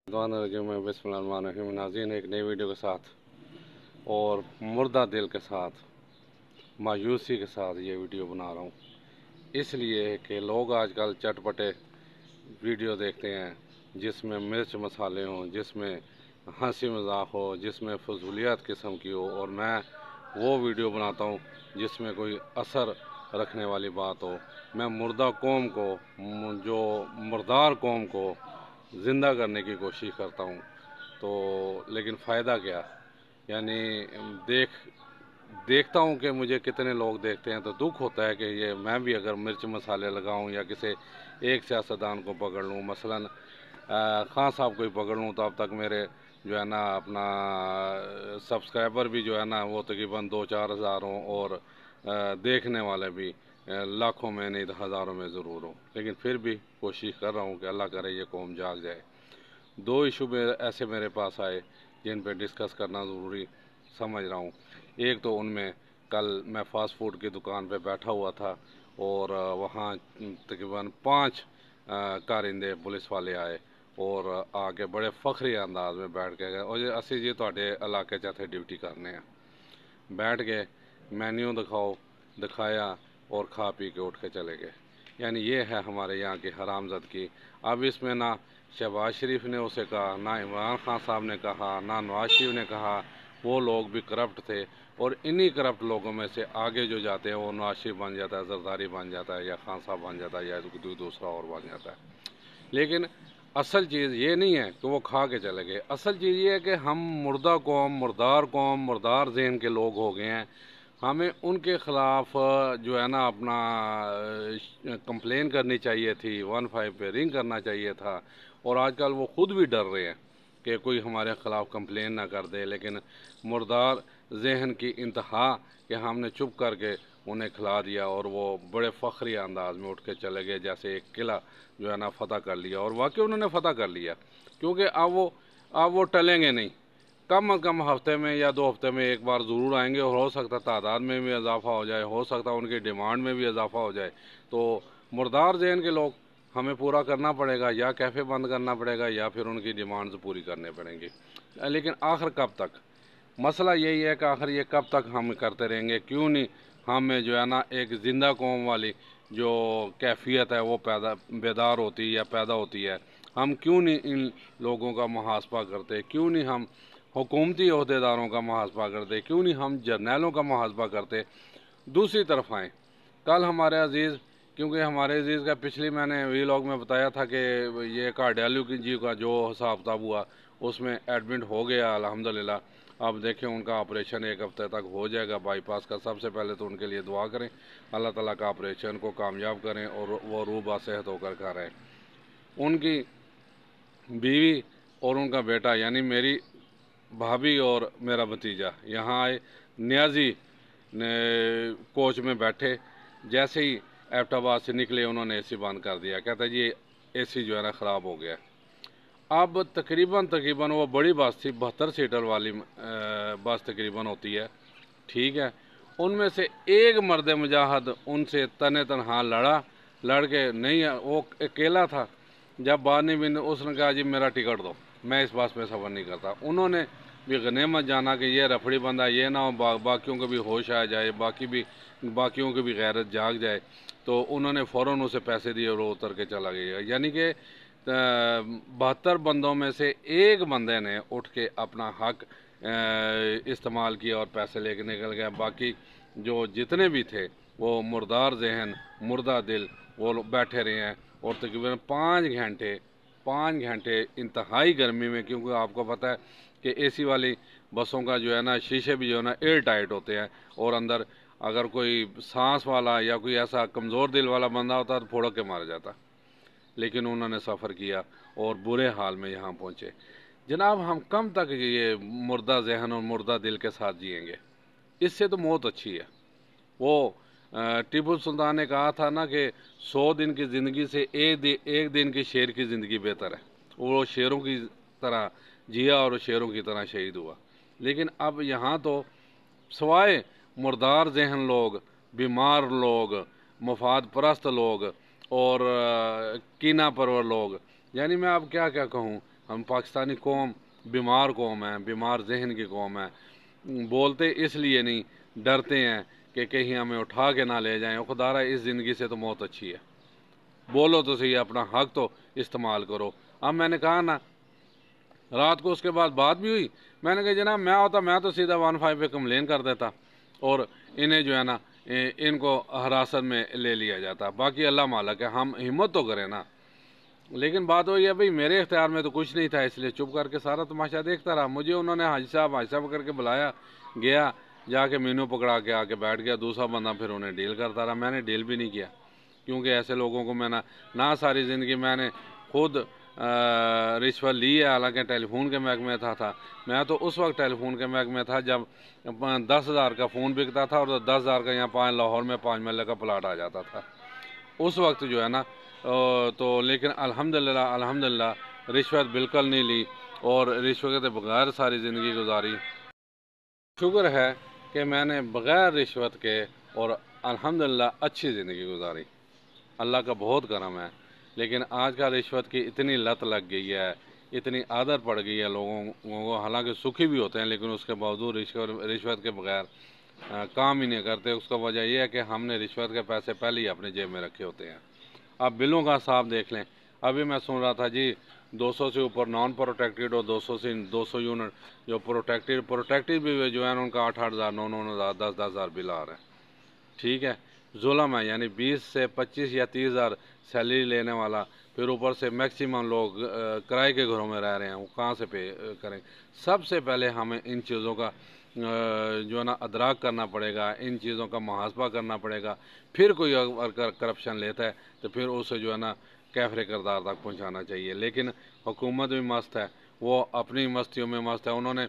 बिस्मिल्लाहिर्रहमानिर्रहीम। नाज़रीन, एक नई वीडियो के साथ और मुर्दा दिल के साथ, मायूसी के साथ ये वीडियो बना रहा हूँ। इसलिए कि लोग आजकल चटपटे वीडियो देखते हैं जिसमें मिर्च मसाले हों, जिसमें हंसी मजाक हो, जिसमें फजूलियात किस्म की हो, और मैं वो वीडियो बनाता हूँ जिसमें कोई असर रखने वाली बात हो। मैं मुर्दा कौम को, जो मुर्दार कौम को ज़िंदा करने की कोशिश करता हूँ। तो लेकिन फ़ायदा क्या? यानी देखता हूँ कि मुझे कितने लोग देखते हैं, तो दुख होता है कि ये मैं भी अगर मिर्च मसाले लगाऊँ या किसी एक सियासतदान को पकड़ लूँ, मसलन खान साहब को ही पकड़ लूँ, तो अब तक मेरे जो है ना अपना सब्सक्राइबर भी जो है ना वो तकरीबन 2-4 हज़ार हों, और देखने वाले भी लाखों में नहीं तो हज़ारों में ज़रूर हों। लेकिन फिर भी कोशिश कर रहा हूँ कि अल्लाह करे ये कौम जाग जाए। दो इशू में ऐसे मेरे पास आए जिन पे डिस्कस करना ज़रूरी समझ रहा हूँ। एक तो उनमें, कल मैं फ़ास्ट फूड की दुकान पे बैठा हुआ था और वहाँ तकरीबन 5 कारिंदे पुलिस वाले आए और आके बड़े फ़ख्री अंदाज में बैठ के गए, और असी जी तुहाडे इलाके च इत्थे ड्यूटी करने हैं। बैठ गए, मेन्यू दिखाया और खा पी के उठ के चले गए। यानी ये है हमारे यहाँ की हरामज़दगी। अब इसमें ना शहबाज शरीफ ने उसे कहा, ना इमरान खान साहब ने कहा, ना नवाज शरीफ ने कहा। वो लोग भी करप्ट थे, और इन्हीं करप्ट लोगों में से आगे जो जाते हैं वो नवाज शरीफ बन जाता है, जरदारी बन जाता है, या खान साहब बन जाता है, या दूसरा और बन जाता है। लेकिन असल चीज़ ये नहीं है कि वो खा के चले गए। असल चीज़ ये है कि हम मुर्दा कौम, मुर्दार जहन के लोग हो गए हैं। हमें उनके ख़िलाफ़ जो है ना अपना कंप्लेन करनी चाहिए थी, 15 पे रिंग करना चाहिए था। और आजकल वो ख़ुद भी डर रहे हैं कि कोई हमारे ख़िलाफ़ कंप्लेन ना कर दे। लेकिन मुर्दार जहन की इंतहा कि हमने चुप करके उन्हें खिला दिया, और वो बड़े फ़ख्री अंदाज में उठ के चले गए जैसे एक किला जो है ना फ़तह कर लिया। और वाकई उन्होंने फ़तह कर लिया, क्योंकि अब वो टलेंगे नहीं। कम अज़ कम हफ्ते में या 2 हफ्ते में एक बार ज़रूर आएंगे, और हो सकता है तादाद में भी इजाफ़ा हो जाए, हो सकता है उनकी डिमांड में भी इजाफ़ा हो जाए। तो मुर्दार जहन के लोग हमें पूरा करना पड़ेगा, या कैफ़े बंद करना पड़ेगा, या फिर उनकी डिमांड्स पूरी करनी पड़ेंगी। लेकिन आखिर कब तक? मसला यही है कि आखिर ये कब तक हम करते रहेंगे? क्यों नहीं हमें जो है ना एक ज़िंदा कौम वाली जो कैफियत है वो बेदार होती है या पैदा होती है? हम क्यों नहीं इन लोगों का मुहासबा करते? क्यों नहीं हम हुकूमती अहदेदारों का मुहासबा करते? क्यों नहीं हम जर्नैलों का मुहासबा करते? दूसरी तरफ आएँ, कल हमारे अजीज़, क्योंकि हमारे अजीज़ का पिछली मैंने वीलॉग में बताया था कि ये कार्डियालू की जी का जो हिसाब किताब हुआ उसमें एडमिट हो गया अल्हम्दुलिल्लाह। अब देखें उनका ऑपरेशन 1 हफ्ते तक हो जाएगा बाईपास का। सबसे पहले तो उनके लिए दुआ करें, अल्लाह ताला का ऑपरेशन को कामयाब करें और वो रूह बासेहत होकर घर आएँ। उनकी बीवी और उनका बेटा, यानी मेरी भाभी और मेरा भतीजा यहाँ आए, न्याजी ने कोच में बैठे। जैसे ही एबटाबाद से निकले उन्होंने एसी बंद कर दिया। कहता जी एसी जो है ना ख़राब हो गया। अब तकरीबन वो बड़ी बस थी, 72 सीटर वाली बस तकरीबन होती है, ठीक है। उनमें से एक मर्द मुजाहद उनसे तने तनहा लड़ के नहीं, वो अकेला था। जब बाद में उसने कहा जी मेरा टिकट दो, मैं इस बस में सफ़र नहीं करता। उन्होंने भी गनीमत जाना कि ये रफड़ी बंदा, ये ना हो बाकियों को भी होश आ जाए, बाकियों की भी गैरत जाग जाए। तो उन्होंने फ़ौरन उसे पैसे दिए और वो उतर के चला गया। यानी कि 72 बंदों में से एक बंदे ने उठ के अपना हक इस्तेमाल किया और पैसे लेके निकल गया। बाकी जो जितने भी थे वो मुर्दार जहन, मुर्दा दिल, वो लोग बैठे रहे हैं। और तकरीबन 5 घंटे इंतहाई गर्मी में, क्योंकि आपको पता है कि एसी वाली बसों का जो है ना शीशे भी जो है ना एयर टाइट होते हैं, और अंदर अगर कोई सांस वाला या कोई ऐसा कमज़ोर दिल वाला बंदा होता तो फोड़ के मार जाता। लेकिन उन्होंने सफ़र किया और बुरे हाल में यहाँ पहुँचे। जनाब, हम कम तक ये मुर्दा जहन और मुर्दा दिल के साथ जिएंगे? इससे तो मौत अच्छी है। वो टीपू सुल्तान ने कहा था ना कि 100 दिन की ज़िंदगी से एक दिन की शेर की ज़िंदगी बेहतर है। वो शेरों की तरह जिया और शेरों की तरह शहीद हुआ। लेकिन अब यहाँ तो सवाए मुर्दार जहन लोग, बीमार लोग, मफाद परस्त लोग और कीना परवर लोग, यानी मैं अब क्या क्या कहूँ, ہم پاکستانی قوم بیمار قوم ہے، بیمار ذہن کی قوم ہے. بولتے اس لیے نہیں، ڈرتے ہیں کہ کہیں ہمیں اٹھا کے نہ لے جائیں. خدا را اس زندگی سے تو موت اچھی ہے. بولو تو صحیح، اپنا حق تو استعمال کرو. اب میں نے کہا نا، رات کو اس کے بعد بات بھی ہوئی. میں نے کہا جناب میں ہوتا میں تو سیدھا 15 پہ کمپلین کر دیتا اور انہیں جو ہے نا ان کو حراست میں لے لیا جاتا. باقی اللہ مالک ہے، ہم ہمت تو کریں نا. لیکن بات وہی ہے بھئی، میرے اختیار میں تو کچھ نہیں تھا، اس لیے چپ کر کے سارا تماشا دیکھتا رہا. مجھے انہوں نے حاجی صاحب کر کے بلایا، گیا جا کے مینو پکڑا کے آ کے بیٹھ گیا. دوسرا بندہ پھر انہیں ڈیل کرتا رہا. میں نے ڈیل بھی نہیں کیا، کیونکہ ایسے لوگوں کو میں نہ ساری زندگی میں نے خود رشوت لی ہے. حالانکہ ٹیلی فون کے محکمے تھا. میں تو اس وقت ٹیلی فون کے محکمے تھا جب 10,000 کا فون بکتا تھا اور 10,000 کا یہاں لاہور میں 5 محلے کا پلاٹ آ جاتا تھا اس وقت جو ہے نا. تو لیکن الحمدللہ رشوت بالکل نہیں لی اور رشوت کے بغیر ساری زندگی گزاری. شکر ہے کہ میں نے بغیر رشوت کے اور الحمدللہ اچھی زندگی گزاری. اللہ کا بہت کرم ہے. لیکن آج کا رشوت کی اتنی لت لگ گئی ہے، اتنی عادت پڑ گئی ہے لوگوں کو. حالانکہ سکھی بھی ہوتے ہیں لیکن اس کے باوجود رشوت کے بغیر کام ہی نہیں کرتے. اس کا وجہ یہ ہے کہ ہم نے رشوت کے پیسے پہلے ہی اپنے جیب میں رکھے ہوتے ہیں. اب بلوں کا حساب دیکھ لیں. ابھی میں سن رہا تھا جی 200 سے اوپر نان پروٹیکٹڈ اور 200 یونٹ جو پروٹیکٹڈ بھی جو ہے ان کا 8,000 9,000 10,000 بل آ رہے ہیں. ٹھیک ہے، ظلم ہے. یعنی 20 سے 25 یا 30,000 سیلری لینے والا، پھر اوپر سے میکسیمم لوگ کرائے کے گھروں میں رہ رہے ہیں. وہ کہاں سے پے کریں؟ سب سے پہلے ہمیں ان چیزوں کا جو ہے نا ادراک کرنا پڑے گا، ان چیزوں کا محاسبہ کرنا پڑے گا. پھر کوئی اگر کرپشن لیتا ہے تو پھر اسے جو ہے نا کیفر کردار تک پہنچانا چاہیے. لیکن حکومت بھی مست ہے، وہ اپنی مستیوں میں مست ہے. انہوں نے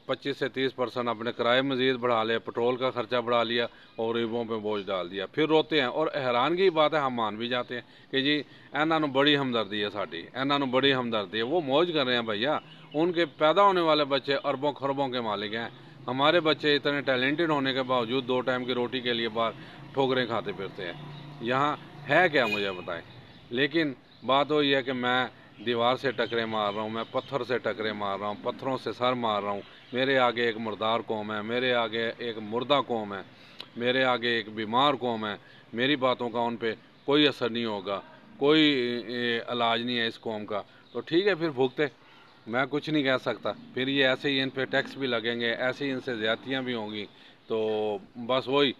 25 سے 30% اپنے کرائے مزید بڑھا لے، پٹرول کا خرچہ بڑھا لیا اور غریبوں پہ بوجھ ڈال دیا. پھر روتے ہیں اور حیرانگی کی بات ہے ہم مان بھی جاتے ہیں کہ جی انہوں نے بڑی ہمدردی ہے ساڈی، انہوں نے بڑی ہمدردی ہے. وہ موج کر رہے ہیں بھیا. ان کے پیدا ہونے والے بچے اربوں خربوں کے مالک ہیں. ہمارے بچے اتنے ٹیلنٹڈ ہونے کے باوجود 2 ٹائم کی روٹی کے لیے باہر ٹھوکریں کھاتے پھرتے ہیں. یہاں ہے کیا مجھے بتائیں؟ لیکن بات وہی ہے کہ میں دیوار سے ٹکرے مار رہا ہوں، میں پتھر سے ٹکرے مار رہا ہوں، پتھروں سے سر مار رہا ہوں. میرے آگے ایک مردار قوم ہے، میرے آگے ایک مردہ قوم ہے، میرے آگے ایک بیمار قوم ہے. میری باتوں کا ان پہ کوئی اثر نہیں ہوگا، کوئی علاج نہیں ہے اس قوم کا. تو ٹھیک ہے پھر بھگتے، میں کچھ نہیں کہہ سکتا. پھر یہ ایسے ہی ان پہ ٹیکس بھی لگیں گے، ایسے ہی ان سے زیادتیاں بھی ہوں گی. تو بس وہی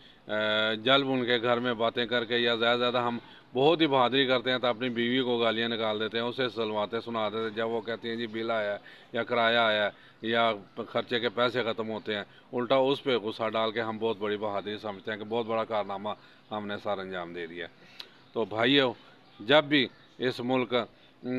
جلب ان کے گھر میں باتیں کر کے، یا زیادہ ہم بہت ہی بہادری کرتے ہیں تو اپنی بیوی کو گالیاں نکال دیتے ہیں، اسے سلواتے سناتے ہیں. جب وہ کہتی ہیں جی بل آیا ہے یا کرایہ آیا ہے یا خرچے کے پیسے ختم ہوتے ہیں، الٹا اس پہ غصہ ڈال کے ہم بہت بڑی بہادری سمجھتے ہیں کہ بہت بڑا کارنامہ ہم نے سر انجام دے دیا. تو بھائیو، جب بھی اس ملک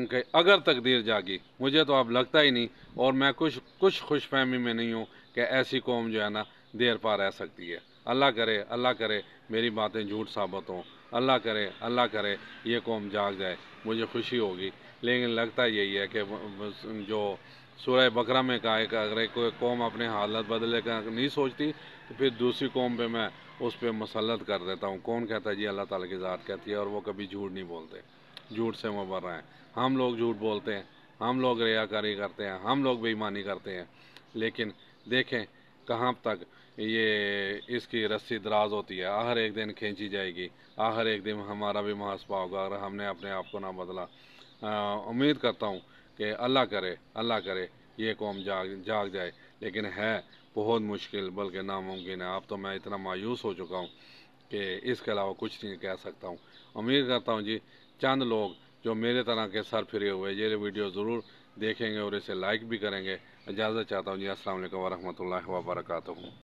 کہ اگر تقدیر جاگی، مجھے تو اب لگتا ہی نہیں اور میں کچھ خوش فہمی میں نہیں ہوں کہ ایسی قوم جو ہے نا دیر پا رہ سکتی ہے. اللہ کرے میری باتیں جھوٹ ثابت ہوں. اللہ کرے یہ قوم جاگ جائے، مجھے خوشی ہوگی. لیکن لگتا یہی ہے کہ جو سورہ بقرہ میں کہا ہے کہ اگر کوئی قوم اپنے حالت بدلے کا نہیں سوچتی تو پھر دوسری قوم پہ میں اس پہ مسلط کر دیتا ہوں. کون کہتا ہے؟ جی اللہ تعالیٰ کی ذات کہتی ہے، اور وہ کبھی جھوٹ نہیں بولتے. جھوٹ سے مبرہ ہیں. ہم لوگ جھوٹ بولتے ہیں، ہم لوگ ریاکاری کرتے ہیں، ہم لوگ بے ایمانی کرتے ہیں. لیکن دیکھیں کہاں تک یہ اس کی رسی دراز ہوتی ہے. آخر ایک دن کھینچی جائے گی، آخر ایک دن ہمارا بھی محاسبہ ہوگا اگر ہم نے اپنے آپ کو نہ بدلا. امید کرتا ہوں کہ اللہ کرے یہ قوم جاگ جائے. لیکن ہے بہت مشکل بلکہ ناممکن ہے. اب تو میں اتنا مایوس ہو چکا ہوں کہ اس کے علاوہ کچھ نہیں کہہ سکتا ہوں. امید کرتا ہوں جی چند لوگ جو میرے طرح کے سر پھرے ہوئے یہ ویڈیو ضرور دیکھیں گے اور اسے لائک بھی کریں گے. اجازت چاہتا ہوں جی. السلام علیکم ورحمۃ اللہ وبرکاتہ.